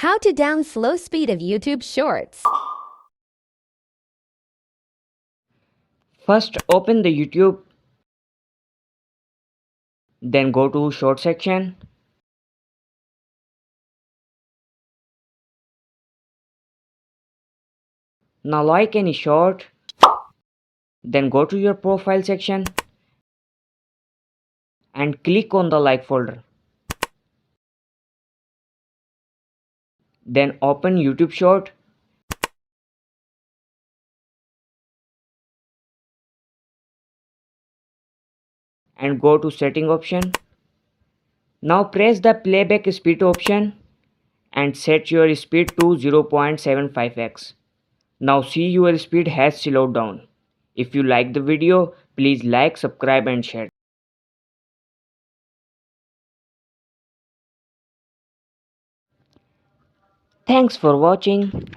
How to down slow speed of YouTube Shorts. First open the YouTube, then go to short section. Now like any short, then go to your profile section and click on the like folder. Then open YouTube short. And go to setting option. Now press the playback speed option and set your speed to 0.75x. Now see your speed has slowed down. If you like the video, please like, subscribe and share. Thanks for watching.